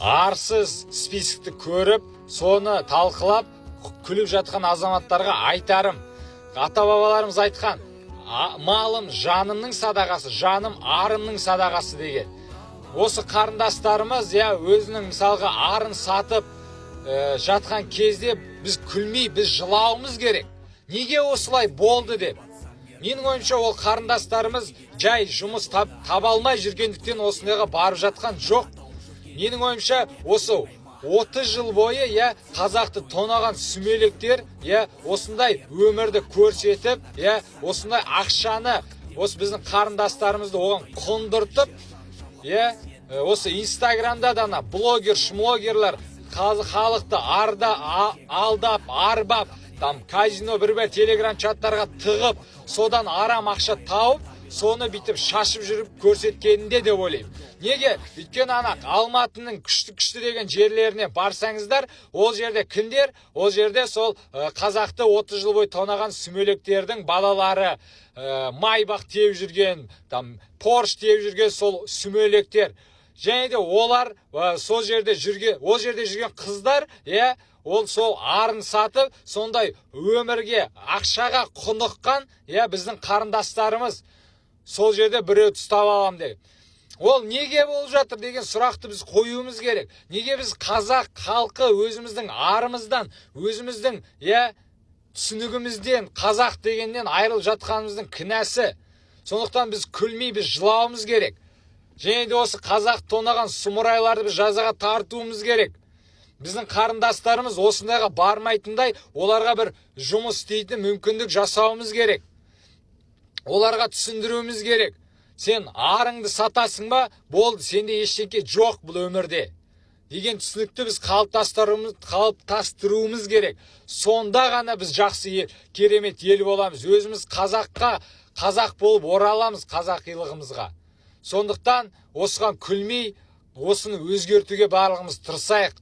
Арсыз списокті көріп, соны талқылап, күліп жатқан азаматтарға айтарым. Ата-бабаларымыз айтқан, малым жанымның садағасы, жаным арымның садағасы деген. Осы қарындастарымыз өзінің мысалға арын сатып жатқан кезде біз күлмей, біз жылауымыз керек. Неге осылай болды деп. Менің ойымша ол қарындастарымыз жай жұмыс таба алмай жүргендіктен осындайға барып жатқан жоқ. Менің ойымша осы 30 жыл бойы қазақты тонаған сүмелектер осындай өмірді көрсетіп, осындай ақшаны, осы біздің қарындастарымызды оған қондыртып, осы инстаграмда да блогер-шмлогерлер халықты алдап, арбап, казино бір телеграм чаттарға тығып, содан арам ақша тауып, соны бітіп шашып жүріп көрсеткенінде деп ойлаймын. Неге? Өйткені Алматының күшті деген жерлеріне барсаңыздар, ол жерде кімдер? Ол жерде сол қазақты 30 жыл бойы тонаған сүмелектердің балалары, майбақ теуіп жүрген, Порш теуіп жүрген сол сүмелектер. Және де олар сол жерде жүрген қыздар, ол сол арын сатып, сондай өмірге, ақшаға құныққан, біздің қарындастарымыз сол жерде біреу ұстап алам деген. Ол неге болып жатыр деген сұрақты біз қоюымыз керек. Неге біз қазақ халқы өзіміздің арымыздан, өзіміздің түсінігімізден, қазақ дегеннен айырылып жатқанымыздың кінәсі. Сондықтан біз күлмей, біз жылауымыз керек. Және де осы қазақ тонаған сұмырайларды біз жазаға тартуымыз керек. Біздің қарындастарымыз осындайға бармайтындай, оларға бір жұмыс істейтін мүмкіндік жасауымыз керек. Оларға түсіндіруіміз керек. Сен арыңды сатасың ба, болды, сенде ештеңке жоқ бұл өмірде деген түсінікті біз қалыптастыруымыз керек. Сонда ғана біз жақсы керемет ел боламыз. Өзіміз қазақ болып ораламыз қазақилығымызға. Сондықтан осыған күлмей, осыны өзгертуге барлығымыз тырысайық.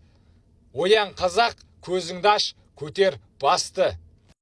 Оян қазақ, көзіңді аш, көтер басты.